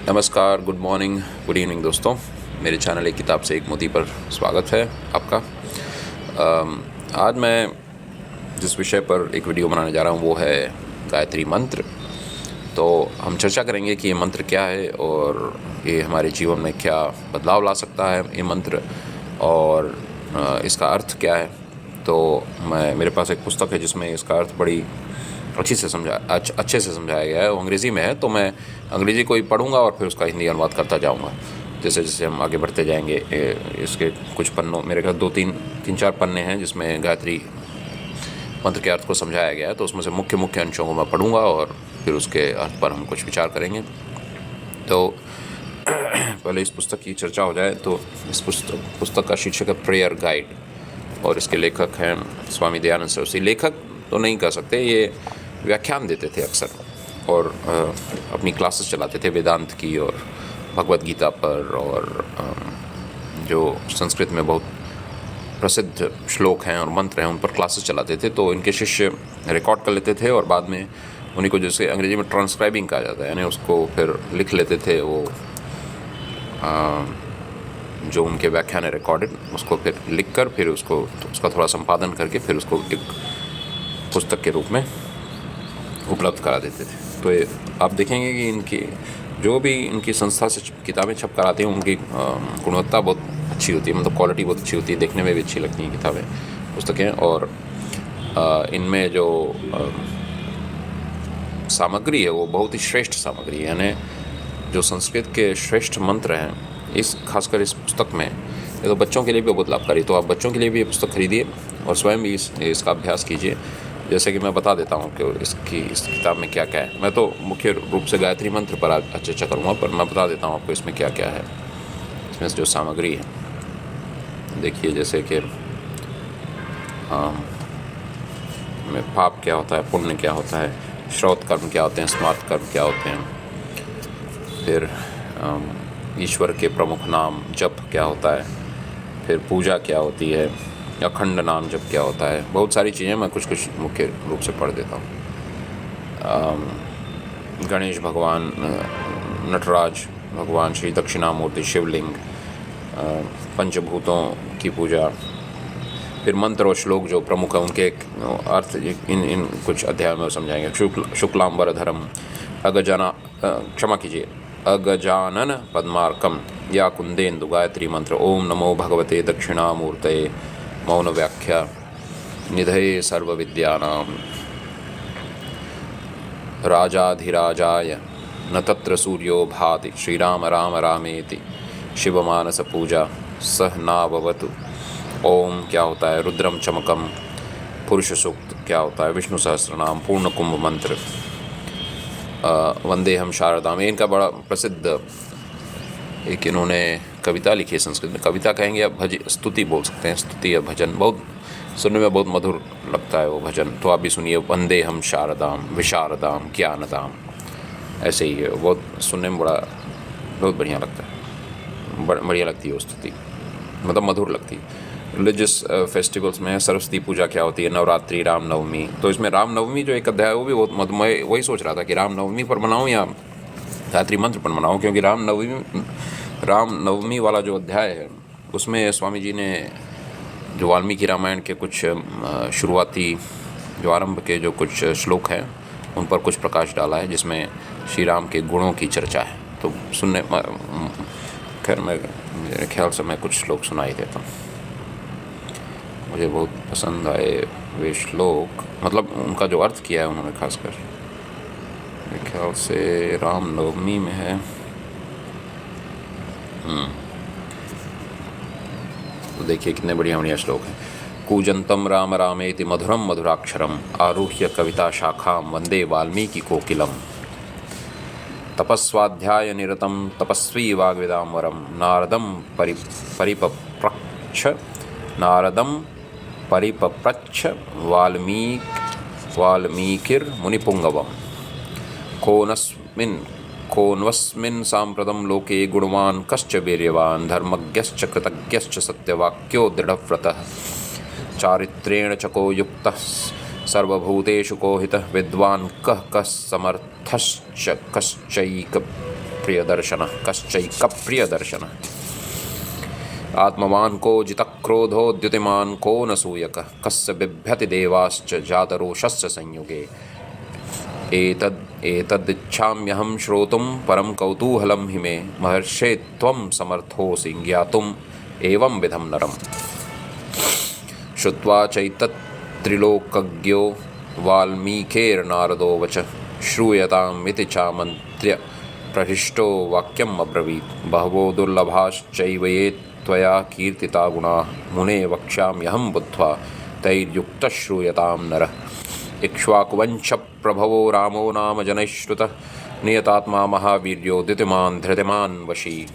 नमस्कार, good morning, good evening दोस्तों। मेरे चैनल एक किताब से एक मोती पर स्वागत है आपका। आज मैं जिस विषय पर एक वीडियो बनाने जा रहा हूँ वो है गायत्री मंत्र। तो हम चर्चा करेंगे कि ये मंत्र क्या है और ये हमारे जीवन में क्या बदलाव ला सकता है ये मंत्र, और इसका अर्थ क्या है। तो मेरे पास एक पुस्तक है जिसमें इसका अर्थ बड़ी अच्छे से समझाया गया है। वो अंग्रेज़ी में है, तो मैं अंग्रेज़ी को ही पढ़ूंगा और फिर उसका हिंदी अनुवाद करता जाऊंगा जैसे जैसे हम आगे बढ़ते जाएंगे। इसके कुछ पन्नों, मेरे ख्याल तीन चार पन्ने हैं जिसमें गायत्री मंत्र के अर्थ को समझाया गया है। तो उसमें से मुख्य मुख्य अंशों को मैं पढ़ूंगा और फिर उसके अर्थ पर हम कुछ विचार करेंगे। तो पहले इस पुस्तक की चर्चा हो जाए तो इस पुस्तक का शीर्षक है प्रेयर गाइड, और इसके लेखक हैं स्वामी दयानंद सरस्वती। लेखक तो नहीं कह सकते, ये व्याख्यान देते थे अक्सर और अपनी क्लासेस चलाते थे वेदांत की और भगवत गीता पर, और जो संस्कृत में बहुत प्रसिद्ध श्लोक हैं और मंत्र हैं उन पर क्लासेस चलाते थे। तो इनके शिष्य रिकॉर्ड कर लेते थे और बाद में उन्हीं को, जैसे अंग्रेजी में ट्रांसक्राइबिंग कहा जाता है, यानी उसको फिर लिख लेते थे। वो जो उनके व्याख्यान है रिकॉर्डेड, उसको फिर लिख कर फिर उसका थोड़ा संपादन करके फिर उसको एक पुस्तक के रूप में उपलब्ध करा देते थे। तो ये आप देखेंगे कि इनकी जो भी इनकी संस्था से किताबें छप कर आती हैं उनकी गुणवत्ता बहुत अच्छी होती है, मतलब क्वालिटी बहुत अच्छी होती है, देखने में भी अच्छी लगती हैं किताबें, पुस्तकें। और इनमें जो सामग्री है वो बहुत ही श्रेष्ठ सामग्री है, यानी जो संस्कृत के श्रेष्ठ मंत्र हैं खासकर इस पुस्तक में, ये तो बच्चों के लिए भी बहुत लाभकारी। तो आप बच्चों के लिए भी ये पुस्तक खरीदिए और स्वयं भी इसका अभ्यास कीजिए। जैसे कि मैं बता देता हूँ कि इस किताब में क्या क्या है। मैं तो मुख्य रूप से गायत्री मंत्र पर आज चर्चा करूँगा, पर मैं बता देता हूँ आपको इसमें क्या क्या है। इसमें जो सामग्री है देखिए, जैसे कि में पाप क्या होता है, पुण्य क्या होता है, श्रौत कर्म क्या होते हैं, स्मार्त कर्म क्या होते हैं, फिर ईश्वर के प्रमुख नाम जप क्या होता है, फिर पूजा क्या होती है, अखंड नाम जप क्या होता है। बहुत सारी चीज़ें मैं कुछ मुख्य रूप से पढ़ देता हूँ। गणेश भगवान, नटराज भगवान, श्री दक्षिणामूर्ति, शिवलिंग, पंचभूतों की पूजा, फिर मंत्र और श्लोक जो प्रमुख है उनके अर्थ इन कुछ अध्याय में समझाएंगे। शुक्लांबरधरम अगजानन पद्मार्कम या कुंदेन्दु गायत्री मंत्र। ओम नमो भगवते दक्षिणामूर्तये मौन व्याख्या निधये सर्वविद्यानां राजाधिराजाय न तत्र सूर्यो भाति श्रीराम राम रामेति शिवमानस पूजा सह नाववतु। ओम क्या होता है, रुद्रम चमकम, पुरुष सूक्त क्या होता है, विष्णु सहस्रनाम, पूर्ण कुंभ मंत्र, वंदे हम शारदाम। इनका बड़ा प्रसिद्ध एक इन्होंने कविता लिखी है, संस्कृत में कविता कहेंगे या स्तुति बोल सकते हैं, स्तुति या भजन। बहुत सुनने में बहुत मधुर लगता है वो भजन, तो आप भी सुनिए। वंदे हम शारदाम विशारदाम ज्ञानदाम, ऐसे ही है, बहुत सुनने में बहुत बढ़िया लगता है, बढ़िया लगती है वो स्तुति, मतलब मधुर लगती है। रिलीजियस फेस्टिवल्स में सरस्वती पूजा क्या होती है, नवरात्रि, रामनवमी। तो इसमें रामनवमी जो एक अध्याय है वो भी बहुत मैं वही सोच रहा था कि रामनवमी पर बनाऊँ या गायत्री मंत्र पर बनाऊँ, क्योंकि रामनवमी वाला जो अध्याय है उसमें स्वामी जी ने जो वाल्मीकि रामायण के कुछ शुरुआती जो आरंभ के जो कुछ श्लोक हैं उन पर कुछ प्रकाश डाला है, जिसमें श्री राम के गुणों की चर्चा है। तो सुनने खैर मेरे ख्याल से मैं कुछ श्लोक सुनाई देता हूँ। मुझे बहुत पसंद आए वे श्लोक, मतलब उनका जो अर्थ किया है उन्होंने, खासकर मेरे ख्याल से रामनवमी में है। तो देखिए कितने बढ़िया बढ़िया श्लोक हैं। कूजंतम राम रामेति मधुरम मधुराक्षरम आरुह्य कविता शाखाम वंदे वाल्मीकि कोकिलम। तपस्वाध्याय निरतम तपस्वी वाग्वेदाम्बरम नारदम परिपप्रच्छ वाल्मीकिर्मुनिपुंगवम। कोन्वस्मिन् साम्प्रतं लोके गुणवान् कश्च वीर्यवान् धर्मज्ञश्च कृतज्ञश्च सत्यवाक्यो दृढव्रतः चारित्रेण चको युक्तः सर्वभूतेषु कोहितः विद्वान् कः समर्थश्च प्रियदर्शन कश्चैकप्रियदर्शन। आत्मवान् को जितक्रोधो द्युतिमान् को न सूयक कस्य बिभ्यति देवाश्च जातरोषस्य संयुगे। एतदिच्छाम्यहं श्रोतुं परं कौतूहलं हि मे महर्षे त्वं समर्थोऽसि ज्ञातुम् एवं विधं नरम्। श्रुत्वा चैतत्त्रिलोकज्ञो वाल्मीकेर्नारदो वच श्रूयताम् इति चामन्त्र्य प्रहृष्टो वाक्यम् अब्रवीत्। बहवो दुर्लभाश्चैव ये त्वया कीर्तिता गुणाः मुने वक्ष्याम्यहं बुद्ध्वा तैर्युक्तः श्रूयतां नरः। इक्ष्वाकुवंश प्रभवो रामो नाम जनैश्रुतः नियतात्मा महावीर्यो द्युतिमान् धृतिमान् वशी।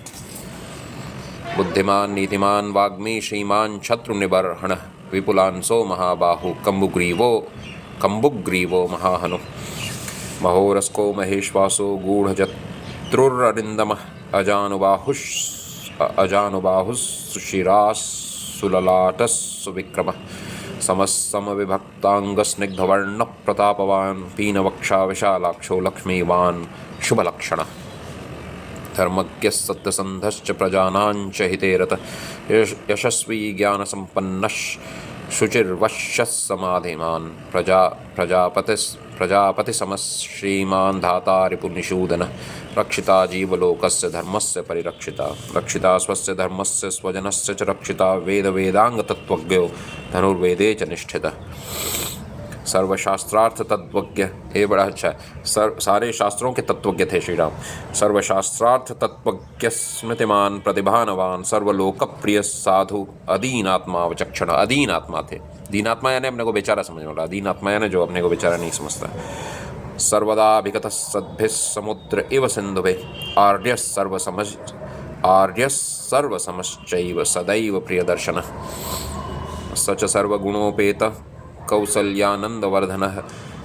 बुद्धिमान् नीतिमान् वाग्मी श्रीमान् शत्रुनिबर्हणः विपुलांसो महाबाहु कम्बुग्रीवो महाहनुः। महोरस्को महेश्वासो गूढ़जत्रुररिन्दमः अजानुबाहुः सुशिरासुललाटः सुविक्रमः। समस्समविभक्ताङ्गस्निग्धवर्णप्रतापवान् पीनवक्षा विशालाक्षो लक्ष्मीवान् शुभलक्षणः। धर्मज्ञः सत्यसन्धश्च प्रजानाञ्च हिते रतः यशस्वी ज्ञानसम्पन्नः शुचिर्वश्यः समाधिमान्। प्रजापतिसमः श्रीमान् धाता रिपुनिषूदनः रक्षिता जीवलोकस्य धर्मस्य परिरक्षिता। रक्षिता स्वस्य धर्मस्य स्वजनस्य च रक्षिता वेदांगतत्त्वज्ञो धनुर्वेदे च निष्ठितः। सर्वशास्त्रार्थ तत्वज्ञ, ये बड़ा अच्छा है, सारे शास्त्रों के तत्वज्ञ थे श्री राम। सर्वशास्त्रार्थ तत्वज्ञ स्मृतिमान प्रतिभानवान सर्वलोकप्रिय साधु अदीनात्मा विचक्षण। अदीन आत्मा थे। दीनात्मा यानी अपने को बेचारा समझने वाला, अदीन आत्मा यानी जो अपने को बेचारा नहीं समझता। सर्वदा अभिगत सद्भिः समुद्र इव सिन्धुभिः आर्यः सर्वसमश्चैव सदैव प्रियदर्शनः। स च सर्वगुणोपेतः कौसल्यानन्दवर्धनः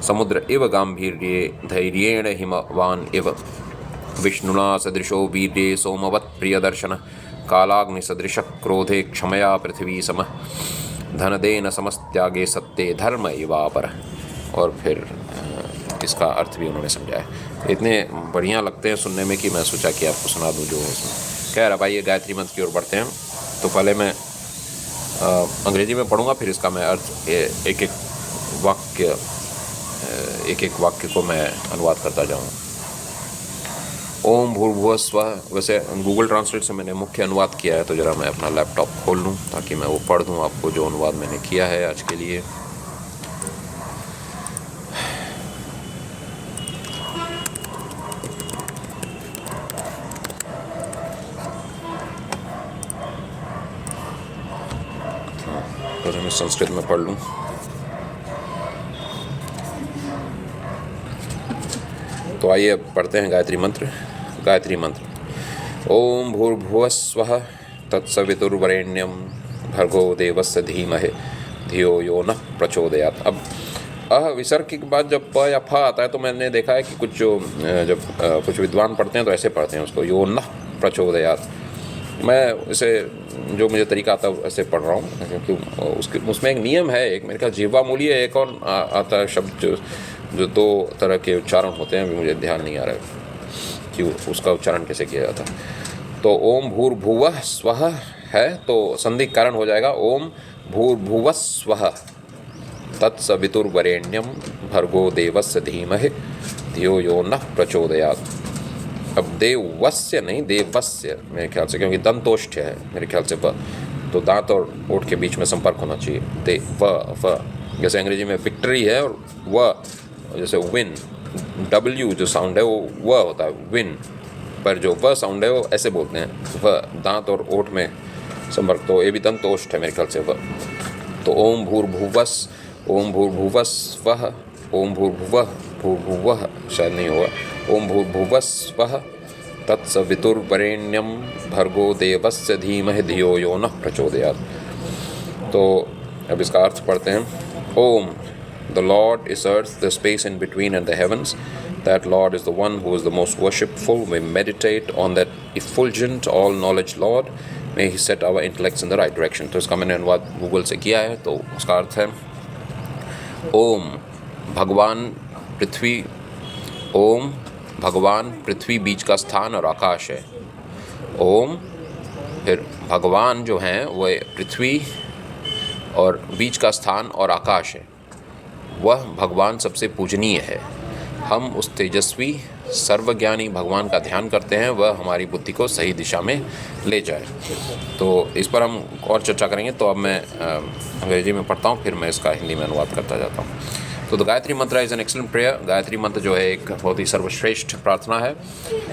समुद्र इव गाम्भीर्ये धैर्येण हिमवान् इव। विष्णुना सदृशो वीर्ये सोमवत् प्रियदर्शनः कालाग्निसदृशः क्रोधे क्षमया पृथ्वी समः। धनदेन समस्त्यागे सत्ये धर्म इवापर। और फिर इसका अर्थ भी उन्होंने समझाया। इतने बढ़िया लगते हैं सुनने में कि मैं सोचा कि आपको सुना दूँ जो उसमें। कह रहा भाई ये गायत्री मंत्र की ओर बढ़ते हैं। तो पहले मैं अंग्रेजी में पढ़ूंगा, फिर इसका मैं अर्थ एक एक वाक्य को मैं अनुवाद करता जाऊँ। ओम भूर्भुवः स्वः। वैसे गूगल ट्रांसलेट से मैंने मुख्य अनुवाद किया है, तो ज़रा मैं अपना लैपटॉप खोल लूँ ताकि मैं वो पढ़ दूँ आपको जो अनुवाद मैंने किया है आज के लिए। तो मैं संस्कृत में पढ़ लूँ। तो आइए अब पढ़ते हैं गायत्री मंत्र। गायत्री मंत्र। ओम भूर्भुवः स्वः तत्सवितुर्वरेण्यं भर्गो देवस्य धीमहि धियो यो नः प्रचोदयात्। अब विसर्ग के बाद जब प या फ आता है तो मैंने देखा है कि कुछ कुछ विद्वान पढ़ते हैं तो ऐसे पढ़ते हैं उसको, यो नः प्रचोदयात्। मैं इसे जो मुझे तरीका आता है ऐसे पढ़ रहा हूँ, क्योंकि उसमें एक नियम है। एक मेरे ख्याल जीवा मूल्य, एक और आता है शब्द जो दो तरह के उच्चारण होते हैं, अभी मुझे ध्यान नहीं आ रहा है कि उसका उच्चारण कैसे किया जाता है। तो ओम भूर्भुवः स्वः है तो संधि कारण हो जाएगा ओम भूर्भुवः स्वः तत्सवितुर्वरेण्यं भर्गो देवस्य धीमहि धियो यो नः प्रचोदयात्। अब देवस्य नहीं देवस्य मेरे ख्याल से, क्योंकि दंतोष्ठ है मेरे ख्याल से व, तो दांत और ओठ के बीच में संपर्क होना चाहिए। दे व जैसे अंग्रेजी में विक्ट्री है, और व जैसे विन, डब्ल्यू जो साउंड है वो व होता है विन, पर जो व साउंड है वो ऐसे बोलते हैं व, दांत और ओठ में संपर्क। तो ये भी दंतोष्ठ है मेरे ख्याल से व। तो ओम भूर्भुवः स्वः, ओम भूर्भुवः शायद नहीं होगा, ओम भूर्भुवः स्वः तत्सवितुर्वरेण्यं भर्गो देवस्य धीमहि धियो यो नः प्रचोदयात्। तो अब इसका अर्थ पढ़ते हैं। ओम, the Lord is earth, the space in between and the heavens. That Lord is the one who is the most worshipful. We meditate on that effulgent, all-knowledge Lord. May He set our intellects in the right direction. तो इसका मैंने अनुवाद Google से किया है। तो उसका अर्थ है ओम भगवान पृथ्वी, ओम भगवान पृथ्वी बीच का स्थान और आकाश है। ओम, फिर भगवान जो हैं वह पृथ्वी और बीच का स्थान और आकाश है। वह भगवान सबसे पूजनीय है। हम उस तेजस्वी सर्वज्ञानी भगवान का ध्यान करते हैं, वह हमारी बुद्धि को सही दिशा में ले जाए। तो इस पर हम और चर्चा करेंगे। तो अब मैं अंग्रेजी में पढ़ता हूँ, फिर मैं इसका हिंदी में अनुवाद करता जाता हूँ। तो the Gayatri mantra is an excellent prayer. Gayatri मंत्र जो है एक बहुत ही सर्वश्रेष्ठ प्रार्थना है।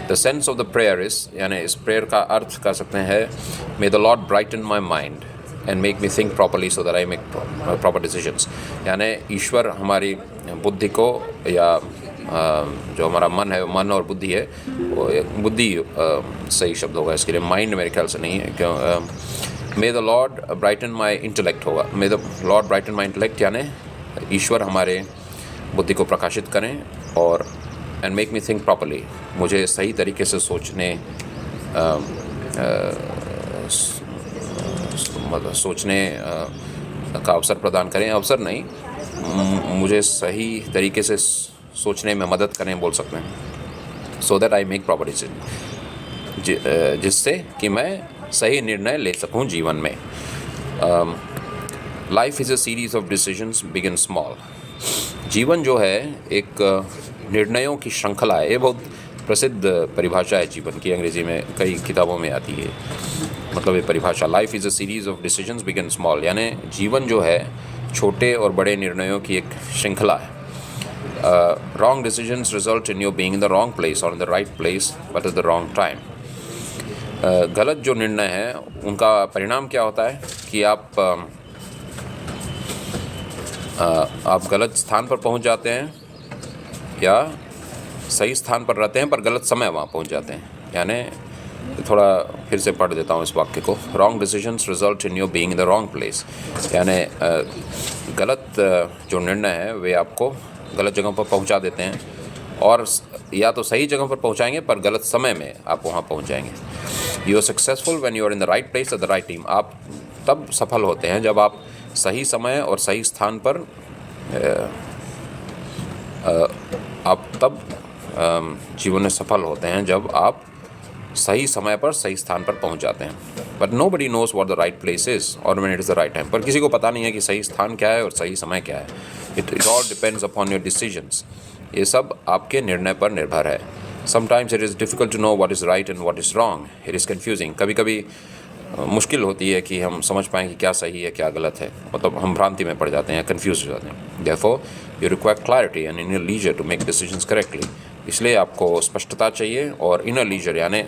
The sense of the prayer is, यानी इस प्रेयर का अर्थ कर सकते हैं, may the lord brighten my mind and make me think properly so that I make proper decisions. यानी ईश्वर हमारी बुद्धि को, या जो हमारा मन है, मन और बुद्धि है, वो बुद्धि सही शब्द होगा इसके लिए, माइंड मेरे ख्याल से नहीं है। क्यों, may the lord brighten my intellect होगा। May the lord brighten my intellect, यानी ईश्वर हमारे बुद्धि को प्रकाशित करें, और and make me think properly, मुझे सही तरीके से सोचने का अवसर प्रदान करें। अवसर नहीं, मुझे सही तरीके से सोचने में मदद करें बोल सकते हैं। सो that I make proper decision, जिससे कि मैं सही निर्णय ले सकूं जीवन में। Life is a series of decisions begin small. जीवन जो है एक निर्णयों की श्रृंखला है। ये बहुत प्रसिद्ध परिभाषा है जीवन की, अंग्रेजी में कई किताबों में आती है। मतलब ये परिभाषा, life is a series of decisions begin small, यानी जीवन जो है छोटे और बड़े निर्णयों की एक श्रृंखला है। Wrong decisions result in your being in the wrong place और in the right place but at the wrong time. गलत जो निर्णय है उनका परिणाम क्या होता है कि आप गलत स्थान पर पहुंच जाते हैं, या सही स्थान पर रहते हैं पर गलत समय वहाँ पहुँच जाते हैं। यानी थोड़ा फिर से पढ़ देता हूँ इस वाक्य को। Wrong decisions result in your being in the wrong place, यानी गलत जो निर्णय है वे आपको गलत जगह पर पहुँचा देते हैं, और या तो सही जगह पर पहुँचाएंगे पर गलत समय में आप वहाँ पहुँच जाएंगे। You are successful when you are in the right place at the right time. आप तब सफल होते हैं जब आप सही समय और सही स्थान पर आप तब जीवन में सफल होते हैं जब आप सही समय पर सही स्थान पर पहुंच जाते हैं। But nobody knows what the right place is और when it is the right time. पर किसी को पता नहीं है कि सही स्थान क्या है और सही समय क्या है। It all depends upon your decisions. ये सब आपके निर्णय पर निर्भर है। Sometimes it is difficult to know what is right and what is wrong. It is confusing. कभी कभी मुश्किल होती है कि हम समझ पाएँ कि क्या सही है क्या गलत है। मतलब हम भ्रांति में पड़ जाते हैं, कन्फ्यूज हो जाते हैं। Therefore you require clarity and inner leisure to make decisions correctly. इसलिए आपको स्पष्टता चाहिए और इनर लीजर यानी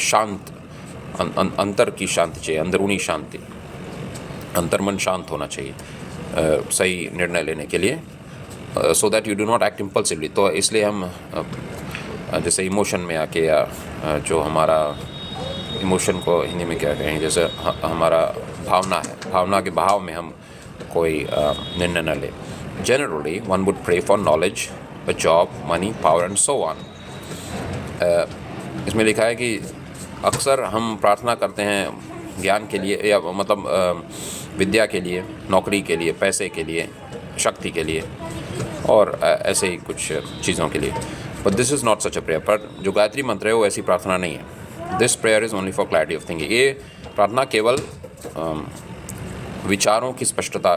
शांत अंतर की शांति चाहिए, अंदरूनी शांति, अंतर्मन शांत होना चाहिए सही निर्णय लेने के लिए। So that you do not act impulsively. तो इसलिए हम जैसे इमोशन में आके, या जो हमारा इमोशन को हिंदी में क्या कहें, जैसे हमारा भावना है, भावना के बहाव में हम कोई निर्णय न ले। Generally one would pray for knowledge, a job, money, power and so on। इसमें लिखा है कि अक्सर हम प्रार्थना करते हैं ज्ञान के लिए, या मतलब विद्या के लिए, नौकरी के लिए, पैसे के लिए, शक्ति के लिए, और ऐसे ही कुछ चीज़ों के लिए। But this is not such a prayer. पर जो गायत्री मंत्र है वो ऐसी प्रार्थना नहीं है। This prayer is only for clarity of thinking. ये प्रार्थना केवल विचारों की स्पष्टता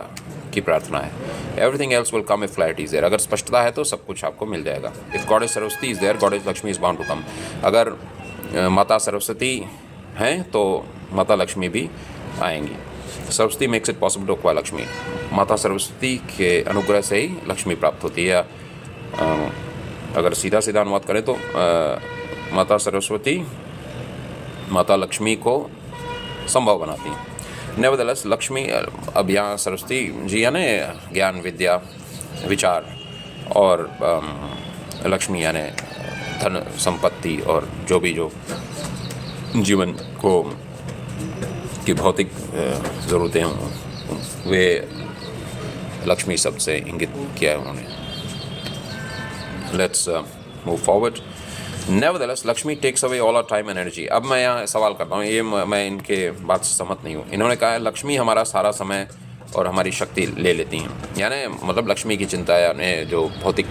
की प्रार्थना है। Everything else will come if clarity is there. अगर स्पष्टता है तो सब कुछ आपको मिल जाएगा। If goddess Saraswati is there, goddess Lakshmi is bound to come. अगर माता सरस्वती हैं तो माता लक्ष्मी भी आएंगी। Saraswati makes it possible to acquire Lakshmi. माता सरस्वती के अनुग्रह से ही लक्ष्मी प्राप्त होती है। अगर सीधा सीधा अनुवाद करें तो माता सरस्वती माता लक्ष्मी को संभव बनाती हैं। नेवरदलेस लक्ष्मी, अब यहाँ सरस्वती जी यानी ज्ञान, विद्या, विचार, और लक्ष्मी यानी धन, संपत्ति, और जो जीवन को की भौतिक ज़रूरतें हों वे लक्ष्मी शब्द से इंगित किया है उन्होंने। Let's move forward. Nevertheless Lakshmi takes away all our time and energy. अब मैं यहाँ सवाल करता हूँ, ये मैं इनके बात से सहमत नहीं हूँ। इन्होंने कहा है लक्ष्मी हमारा सारा समय और हमारी शक्ति ले लेती हैं। यानी मतलब लक्ष्मी की चिंता, यानी जो भौतिक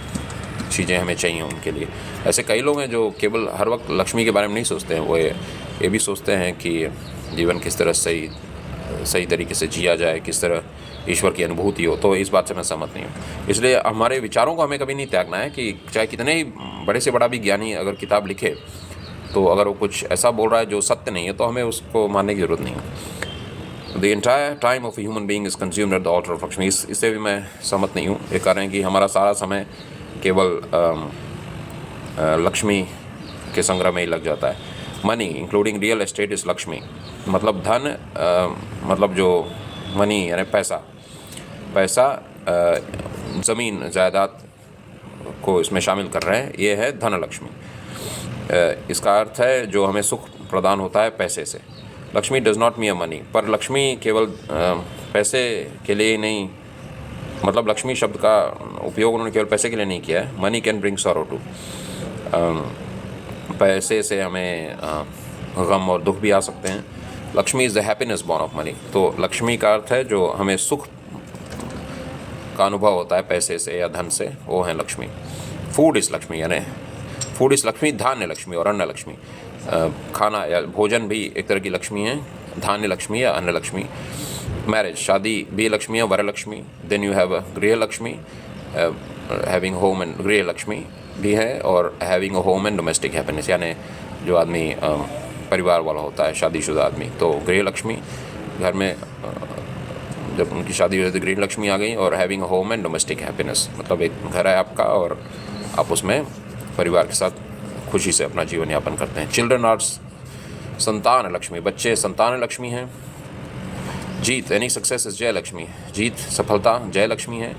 चीज़ें हमें चाहिए उनके लिए। ऐसे कई लोग हैं जो केवल हर वक्त लक्ष्मी के बारे में नहीं सोचते हैं, वो ये भी सोचते हैं कि जीवन किस तरह सही तरीके से जिया जाए, किस तरह ईश्वर की अनुभूति हो। तो इस बात से मैं सहमत नहीं हूँ। इसलिए हमारे विचारों को हमें कभी नहीं त्यागना है कि चाहे कितने ही बड़े से बड़ा भी ज्ञानी अगर किताब लिखे, तो अगर वो कुछ ऐसा बोल रहा है जो सत्य नहीं है, तो हमें उसको मानने की ज़रूरत नहीं है। The entire time of a human being is consumed at the alter of Lakshmi. इससे भी मैं सहमत नहीं हूँ। ये कह रहे हैं कि हमारा सारा समय केवल लक्ष्मी के संग्रह में ही लग जाता है। Money including real estate is Lakshmi. मतलब धन, मतलब जो मनी यानी पैसा ज़मीन जायदाद को इसमें शामिल कर रहे हैं, ये है धन लक्ष्मी। इसका अर्थ है जो हमें सुख प्रदान होता है पैसे से। Lakshmi does not mean money. पर लक्ष्मी केवल पैसे के लिए ही नहीं, मतलब लक्ष्मी शब्द का उपयोग उन्होंने केवल पैसे के लिए नहीं किया है। Money can bring sorrow too. पैसे से हमें गम और दुख भी आ सकते हैं। Lakshmi is the happiness born of money. तो लक्ष्मी का अर्थ है जो हमें सुख का अनुभव होता है पैसे से या धन से, वो है लक्ष्मी। फूड इज़ लक्ष्मी, यानी फूड इज़ लक्ष्मी, धान्य लक्ष्मी और अन्न लक्ष्मी। खाना या भोजन भी एक तरह की लक्ष्मी है, धान्य लक्ष्मी या अन्न लक्ष्मी। मैरिज, शादी भी लक्ष्मी है, वर लक्ष्मी। देन यू हैव गृह लक्ष्मी, हैविंग होम एंड गृह लक्ष्मी भी है, और having a home and domestic happiness, यानी जो आदमी परिवार वाला होता है, शादीशुदा आदमी, तो गृह लक्ष्मी, घर में जब उनकी शादी हुई तो गृह लक्ष्मी आ गई। और having a home and domestic happiness, मतलब एक घर है आपका और आप उसमें परिवार के साथ खुशी से अपना जीवन यापन करते हैं। चिल्ड्रन आर संतान लक्ष्मी, बच्चे संतान लक्ष्मी हैं। जीत, एनी सक्सेस इज जय लक्ष्मी, जीत सफलता जय लक्ष्मी है।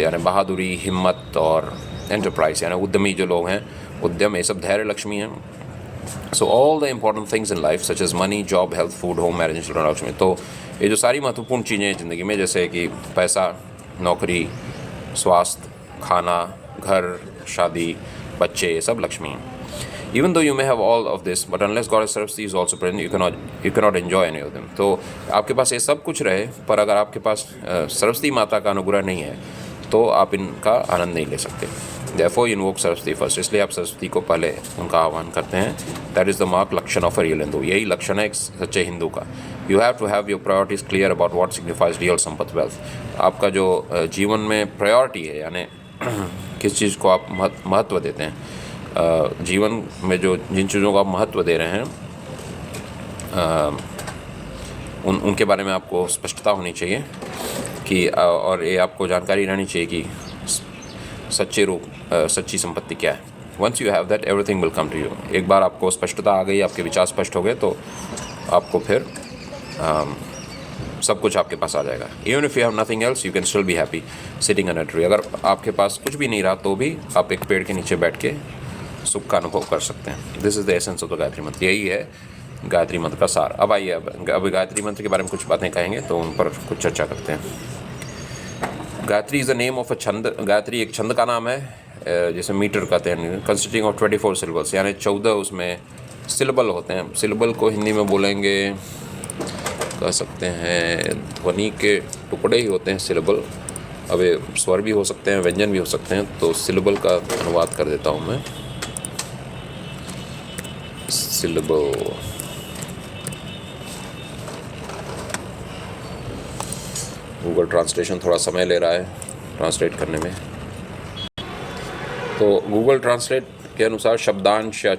यानी बहादुरी, हिम्मत और एंटरप्राइज, यानी उद्यमी जो लोग हैं, उद्यम, ये सब धैर्य लक्ष्मी हैं। So all the important things in life such as money, job, health, food, home, marriage and children Lakshmi. तो ये जो सारी महत्वपूर्ण चीज़ें हैं ज़िंदगी में, जैसे कि पैसा, नौकरी, स्वास्थ्य, खाना, घर, शादी, बच्चे, ये सब लक्ष्मी हैं। Even though you may have all of this, but unless God Saraswati is also present, you cannot enjoy any of them. तो आपके पास ये सब कुछ रहे, पर अगर आपके पास सरस्वती माता का अनुग्रह नहीं है, तो आप इनका आनंद नहीं ले सकते। Therefore you invoke Saraswati first, इसलिए आप सरस्वती को पहले उनका आह्वान करते हैं। That is the mark, लक्षण ऑफ a real हिंदू, यही लक्षण है एक सच्चे हिंदू का। You have to have your priorities clear about what signifies real संपत्ति, wealth। आपका जो जीवन में प्रायोरिटी है, यानी किस चीज़ को आप महत्व देते हैं, जीवन में जो जिन चीज़ों का आप महत्व दे रहे हैं, उनके बारे में आपको स्पष्टता होनी चाहिए कि और ये आपको जानकारी रहनी चाहिए कि सच्ची संपत्ति क्या है। Once you have that, everything will come to you. एक बार आपको स्पष्टता आ गई, आपके विचार स्पष्ट हो गए, तो आपको फिर सब कुछ आपके पास आ जाएगा। Even if you have nothing else, you can still be happy sitting under tree. अगर आपके पास कुछ भी नहीं रहा, तो भी आप एक पेड़ के नीचे बैठ के सुख का अनुभव कर सकते हैं। This is the essence of the Gayatri मंत्र, यही है गायत्री मंत्र का सार। अब आइए, अब गायत्री मंत्र के बारे में कुछ बातें कहेंगे, तो उन पर कुछ चर्चा करते हैं। Gayatri is the name of a छंद। गायत्री एक छंद का नाम है, जैसे मीटर कहते हैं, कंसिस्टिंग ऑफ 24 सिलेबल्स, यानी 14 उसमें सिलेबल होते हैं। सिलेबल को हिंदी में बोलेंगे, कह सकते हैं ध्वनि के टुकड़े ही होते हैं सिलेबल। अब ये स्वर भी हो सकते हैं, व्यंजन भी हो सकते हैं, तो सिलेबल का अनुवाद कर देता हूँ मैं। सिलेबल, गूगल ट्रांसलेशन थोड़ा समय ले रहा है ट्रांसलेट करने में। तो गूगल ट्रांसलेट के अनुसार शब्दांश या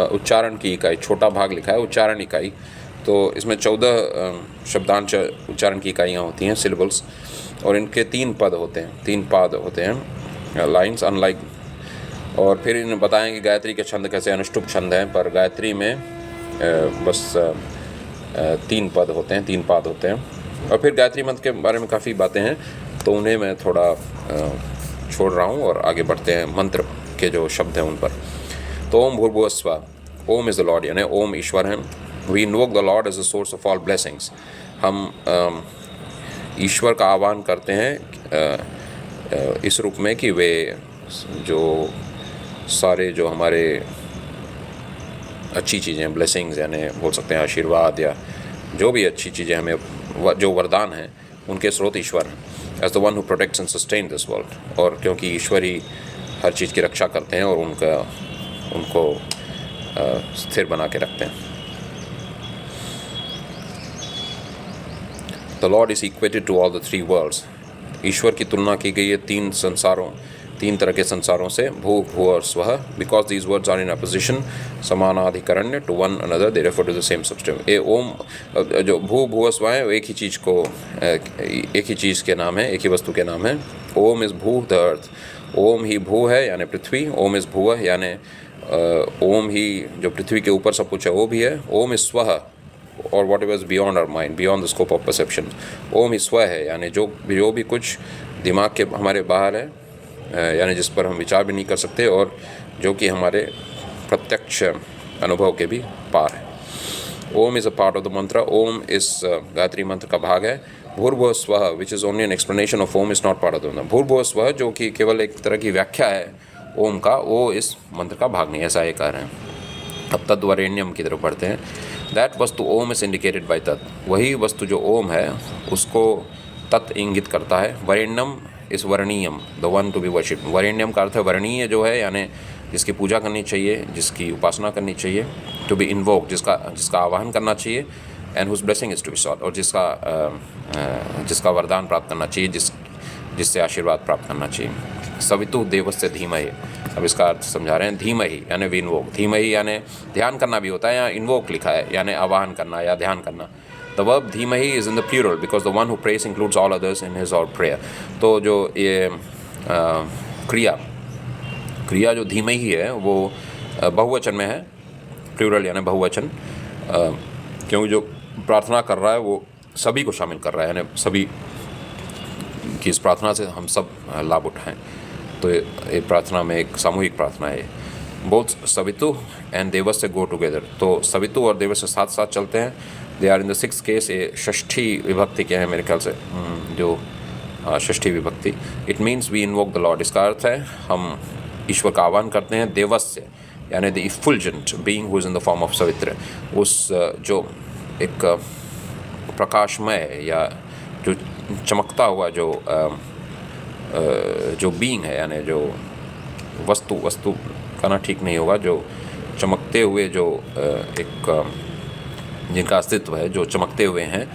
उच्चारण की इकाई, छोटा भाग लिखा है उच्चारण इकाई, तो इसमें 14 शब्दांश उच्चारण की इकाइयाँ होती हैं, सिलेबल्स, और इनके 3 पाद होते हैं, लाइन्स, अनलाइक। और फिर इन्हें बताएं कि गायत्री के छंद कैसे अनुष्टुप छंद हैं, पर गायत्री में बस 3 पद होते हैं, 3 पाद होते हैं। और फिर गायत्री मंत्र के बारे में काफ़ी बातें हैं, तो उन्हें मैं थोड़ा छोड़ रहा हूँ और आगे बढ़ते हैं मंत्र के जो शब्द हैं उन पर। तो ओम भूर्भुवः स्वः, ओम इज़ द लॉर्ड, यानी ओम ईश्वर हैं। We invoke the lord as the source of all blessings. हम ईश्वर का आह्वान करते हैं इस रूप में कि वे जो सारे जो हमारे अच्छी चीज़ें, ब्लेसिंग्स, यानी बोल सकते हैं आशीर्वाद, या जो भी अच्छी चीज़ें हमें जो वरदान हैं, उनके स्रोत ईश्वर हैं। As the one who protects and sustain this world, और क्योंकि ईश्वर ही हर चीज़ की रक्षा करते हैं और उनको स्थिर बना के रखते हैं। The lord is equated to all the three worlds. ईश्वर की तुलना की गई है तीन तरह के संसारों से, भू भू और स्वः, because these words are in apposition समानाधिकरण्य to one another, they refer to the same substance. ये ओम जो भू भू स्व है, एक ही चीज़ के नाम है, एक ही वस्तु के नाम है। ओम इज़ भू द अर्थ, ओम ही भू है यानी पृथ्वी, ओम इज़ भूव यानी ओम ही जो पृथ्वी के ऊपर सब कुछ है वो भी है। ओम इज़ स्वः और whatever is beyond our mind, beyond the scope of perception. Om ही स्व है यानी जो भी कुछ दिमाग के हमारे बाहर है, यानी जिस पर हम विचार भी नहीं कर सकते और जो कि हमारे प्रत्यक्ष अनुभव के भी पार है। Om is a part of the mantra, Om इस गायत्री मंत्र का भाग है। भूर्भुवः स्वः which is only an explanation of Om is not part of the mantra. भूर्भुवः स्वः जो कि केवल एक तरह की व्याख्या है ओम का, वो इस मंत्र का भाग नहीं, ऐसा ये कह रहे हैं। अब तद्वरेण्यम की तरफ बढ़ते हैं। दैट वस्तु ओम इज़ इंडिकेटेड बाय तत्, वही वस्तु जो ओम है उसको तत् इंगित करता है। वरेण्यम इस वर्णीयम, the one to be worship. वरेण्यम का अर्थ है वर्णीय जो है, यानी जिसकी पूजा करनी चाहिए, जिसकी उपासना करनी चाहिए। टू बी इन्वोक, जिसका आवाहन करना चाहिए। And whose blessing is to be sought, और जिसका वरदान प्राप्त करना चाहिए, जिससे आशीर्वाद प्राप्त करना चाहिए। सवितु देवस्य धीमहि, अब इसका अर्थ समझा रहे हैं। धीमहि यानी वी इन्वोक, धीमहि यानी ध्यान करना भी होता है, यहाँ इन्वोक लिखा है यानी आवाहन करना या ध्यान करना। The verb धीमहि is in the plural because the one who prays includes all others in his or prayer. तो जो ये क्रिया जो धीमहि है वो बहुवचन में है, प्लूरल यानी बहुवचन, क्योंकि जो प्रार्थना कर रहा है वो सभी को शामिल कर रहा है, यानी सभी की इस प्रार्थना से हम सब लाभ उठाएं। तो ये प्रार्थना में एक सामूहिक प्रार्थना है। बोथ सवितु एंड देवस्य गो टुगेदर, तो सवितु और देवस्य साथ साथ चलते हैं। They are in the six case, ये षष्ठी विभक्ति के हैं मेरे ख्याल से, जो षष्ठी विभक्ति। It means we invoke the lord, इसका अर्थ है हम ईश्वर का आह्वान करते हैं। देवस्य यानी the effulgent being who is in the form of Savitra, उस जो एक प्रकाशमय या जो चमकता हुआ जो बीइंग है, यानी जो वस्तु कहना ठीक नहीं होगा, जो चमकते हुए जो एक जिनका अस्तित्व है, जो चमकते हुए हैं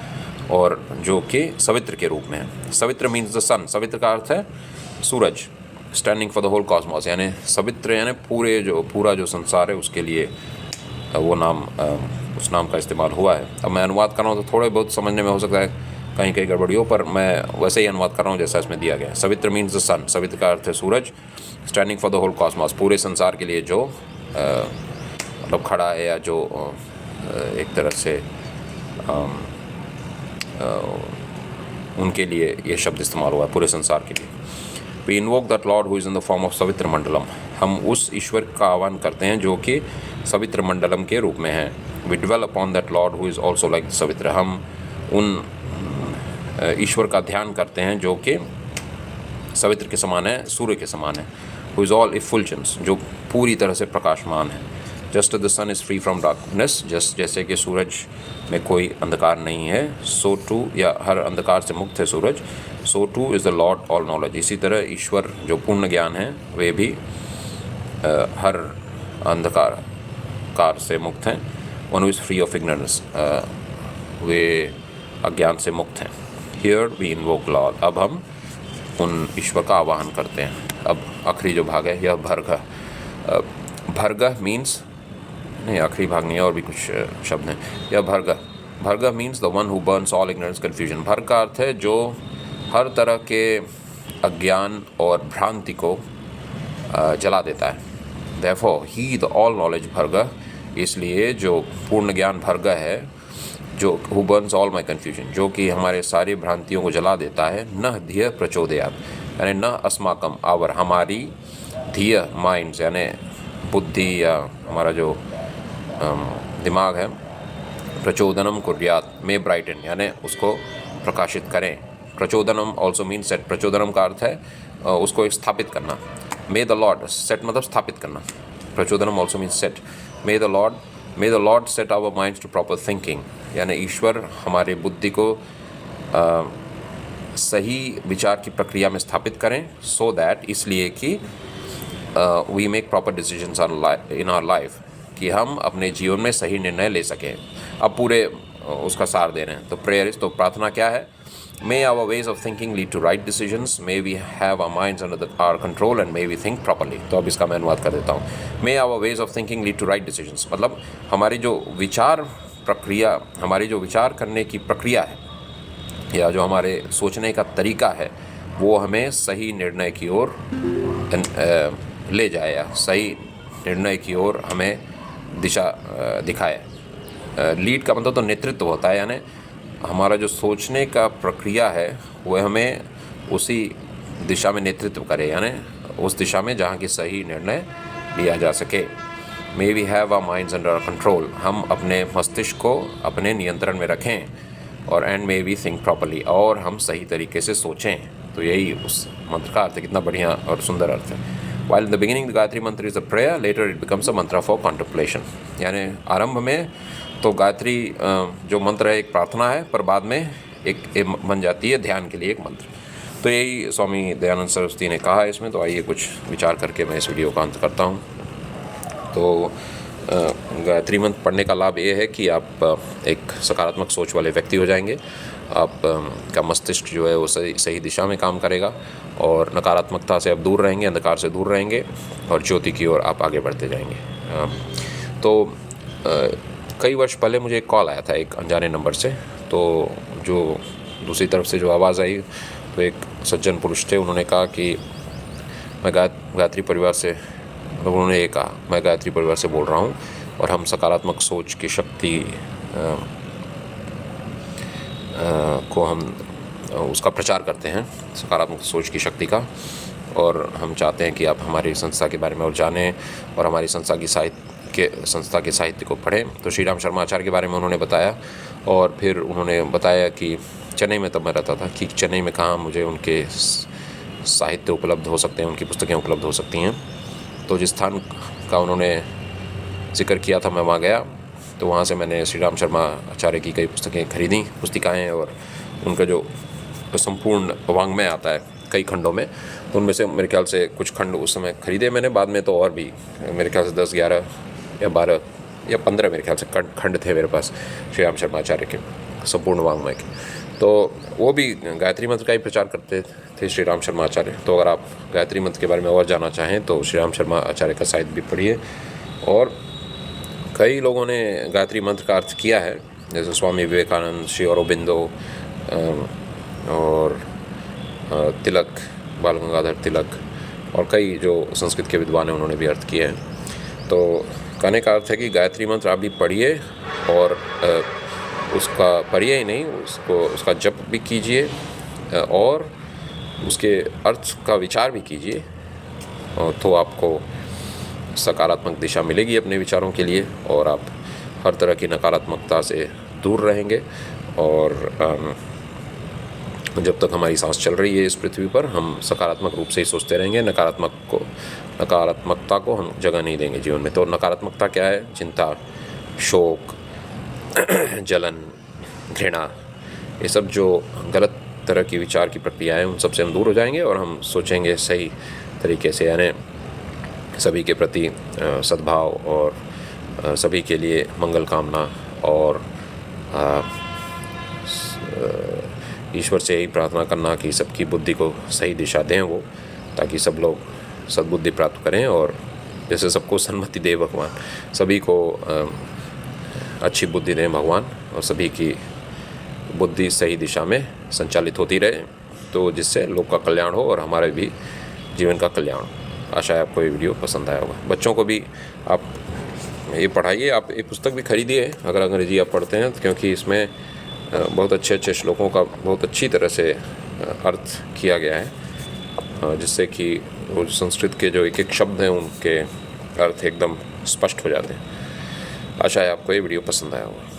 और जो कि सवित्र के रूप में है। सवित्र मीन्स द सन, सवित्र का अर्थ है सूरज। Standing for the whole cosmos, यानी सवित्र यानी पूरा जो संसार है उसके लिए वो नाम, उस नाम का इस्तेमाल हुआ है। अब मैं अनुवाद कर रहा हूँ तो थोड़े बहुत समझने में हो सकता है कहीं गड़बड़ी हो, पर मैं वैसे ही अनुवाद कर रहा हूँ जैसा इसमें दिया गया है। सवित्र मीन्स द सन, सवित्र का अर्थ है सूरज। Standing for the whole cosmos, पूरे संसार के लिए जो मतलब खड़ा है, या जो एक तरह से उनके लिए ये शब्द इस्तेमाल हुआ है, पूरे संसार के लिए। We invoke that lord who is in the form of Savitra mandalam, हम उस ईश्वर का आह्वान करते हैं जो कि सवित्र मंडलम के रूप में है। We dwell upon that lord who is also like Savitr, हम उन ईश्वर का ध्यान करते हैं जो कि सवित्र के समान है, सूर्य के समान है। हु इज़ ऑल इफुलजेंस, जो पूरी तरह से प्रकाशमान है। Just the sun is free from darkness, जैसे कि सूरज में कोई अंधकार नहीं है, सो टू, या हर अंधकार से मुक्त है सूरज। So too is the lord all knowledge, इसी तरह ईश्वर जो पूर्ण ज्ञान है वे भी हर अंधकार से मुक्त हैं। One who is free of ignorance, वे अज्ञान से मुक्त हैं। हियर वी इन्वोक लॉर्ड, अब हम उन ईश्वर का आवाहन करते हैं। अब आखिरी जो भाग है यह भर्ग। भर्ग मीन्स, नहीं आखिरी भाग नहीं है, और भी कुछ शब्द हैं। यह भर्ग means the one who burns all ignorance confusion. भर्ग का अर्थ है जो हर तरह के अज्ञान और भ्रांति को जला देता है। Therefore he the all knowledge Bharga, इसलिए जो पूर्ण ज्ञान भर्ग है, जो who burns all my confusion, जो कि हमारे सारी भ्रांतियों को जला देता है। न धिय प्रचोदयात्, यानी न अस्माकम आवर, हमारी धिय माइंड्स यानी बुद्धि या हमारा जो दिमाग है, प्रचोदनम कुर्यात्, में ब्राइटन यानी उसको प्रकाशित करें। प्रचोदनम ऑल्सो मीन्स सेट, प्रचोदनम का अर्थ है उसको स्थापित करना। मे द लॉर्ड, सेट मतलब स्थापित करना, प्रचोदनम also means set. May the lord set our minds to proper thinking, यानी ईश्वर हमारे बुद्धि को सही विचार की प्रक्रिया में स्थापित करें, सो दैट, इसलिए कि we make proper decisions in our life, कि हम अपने जीवन में सही निर्णय ले सकें। अब पूरे उसका सार दे रहे हैं। तो प्रेयर तो प्रार्थना क्या है? May our ways of thinking lead to right decisions, may we have our minds under our control and may we think properly. तो अब इसका मैं अनुवाद कर देता हूँ। May our ways of thinking lead to right decisions, मतलब हमारी जो विचार प्रक्रिया, हमारी जो विचार करने की प्रक्रिया है या जो हमारे सोचने का तरीका है, वो हमें सही निर्णय की ओर ले जाए या सही निर्णय की ओर हमें दिशा दिखाए। लीड का मतलब तो नेतृत्व होता है, यानी हमारा जो सोचने का प्रक्रिया है वह हमें उसी दिशा में नेतृत्व करे, यानी उस दिशा में जहाँ की सही निर्णय लिया जा सके। May we have our minds under control, हम अपने मस्तिष्क को अपने नियंत्रण में रखें, और and may we think properly, और हम सही तरीके से सोचें। तो यही उस मंत्र का अर्थ है। कितना बढ़िया और सुंदर अर्थ है। While in the beginning the Gayatri मंत्र is a prayer, later it becomes a mantra for contemplation। यानी आरंभ में तो गायत्री जो मंत्र है एक प्रार्थना है, पर बाद में एक बन जाती है ध्यान के लिए एक मंत्र। तो यही स्वामी दयानंद सरस्वती ने कहा है इसमें। तो आइए कुछ विचार करके मैं इस वीडियो का अंत करता हूँ। तो गायत्री मंत्र पढ़ने का लाभ ये है कि आप एक सकारात्मक सोच वाले व्यक्ति हो जाएंगे। आप का मस्तिष्क जो है वो सही दिशा में काम करेगा, और नकारात्मकता से आप दूर रहेंगे, अंधकार से दूर रहेंगे, और ज्योति की ओर आप आगे बढ़ते जाएंगे। तो कई वर्ष पहले मुझे एक कॉल आया था एक अनजाने नंबर से। तो जो दूसरी तरफ से जो आवाज़ आई, तो एक सज्जन पुरुष थे। उन्होंने कहा कि मैं गायत्री परिवार से, उन्होंने ये कहा, मैं गायत्री परिवार से बोल रहा हूँ, और हम सकारात्मक सोच की शक्ति को हम उसका प्रचार करते हैं, सकारात्मक सोच की शक्ति का। और हम चाहते हैं कि आप हमारी संस्था के बारे में और जानें, और हमारी संस्था के साहित्य को पढ़ें। तो श्री राम शर्मा आचार्य के बारे में उन्होंने बताया, और फिर उन्होंने बताया कि चेन्नई में तब मैं रहता था, कि चेन्नई में कहाँ मुझे उनके साहित्य उपलब्ध हो सकते हैं, उनकी पुस्तकें उपलब्ध हो सकती हैं। तो जिस स्थान का उन्होंने जिक्र किया था, मैं वहाँ गया। तो वहाँ से मैंने श्री राम शर्मा आचार्य की कई पुस्तकें खरीदी, पुस्तिकाएँ, और उनका जो संपूर्ण वाङ्मय आता है कई खंडों में, तो उनमें से मेरे ख्याल से कुछ खंड उस समय खरीदे मैंने। बाद में तो और भी मेरे ख्याल से 10, 11 या 12 या 15 मेरे ख्याल से खंड थे मेरे पास श्री राम शर्मा आचार्य के संपूर्ण वाङ्मय के। तो वो भी गायत्री मंत्र का ही प्रचार करते थे श्री राम शर्मा आचार्य। तो अगर आप गायत्री मंत्र के बारे में और जानना चाहें तो श्री राम शर्मा आचार्य का साहित्य भी पढ़िए। और कई लोगों ने गायत्री मंत्र का अर्थ किया है, जैसे स्वामी विवेकानंद, श्री अरबिंदो, और तिलक, बाल गंगाधर तिलक, और कई जो संस्कृत के विद्वान हैं उन्होंने भी अर्थ किए हैं। तो कहने का अर्थ है कि गायत्री मंत्र आप भी पढ़िए, और उसका पढ़िए ही नहीं, उसका जप भी कीजिए, और उसके अर्थ का विचार भी कीजिए, तो आपको सकारात्मक दिशा मिलेगी अपने विचारों के लिए, और आप हर तरह की नकारात्मकता से दूर रहेंगे। और जब तक हमारी सांस चल रही है इस पृथ्वी पर, हम सकारात्मक रूप से ही सोचते रहेंगे। नकारात्मकता को हम जगह नहीं देंगे जीवन में। तो नकारात्मकता क्या है? चिंता, शोक, जलन, घृणा, ये सब जो गलत तरह की विचार की प्रक्रिया है, उन सब से हम दूर हो जाएंगे, और हम सोचेंगे सही तरीके से, यानी सभी के प्रति सद्भाव, और सभी के लिए मंगल कामना, और ईश्वर से यही प्रार्थना करना कि सबकी बुद्धि को सही दिशा दें वो, ताकि सब लोग सद्बुद्धि प्राप्त करें, और जैसे सबको सन्मति दे भगवान, सभी को अच्छी बुद्धि दें भगवान, और सभी की बुद्धि सही दिशा में संचालित होती रहे, तो जिससे लोक का कल्याण हो और हमारे भी जीवन का कल्याण हो। आशा है आपको ये वीडियो पसंद आया होगा। बच्चों को भी आप ये पढ़ाइए। आप ये पुस्तक भी खरीदिए अगर अंग्रेजी आप पढ़ते हैं, क्योंकि इसमें बहुत अच्छे श्लोकों का बहुत अच्छी तरह से अर्थ किया गया है, जिससे कि वो संस्कृत के जो एक एक शब्द हैं उनके अर्थ एकदम स्पष्ट हो जाते हैं। आशा है आपको ये वीडियो पसंद आया होगा।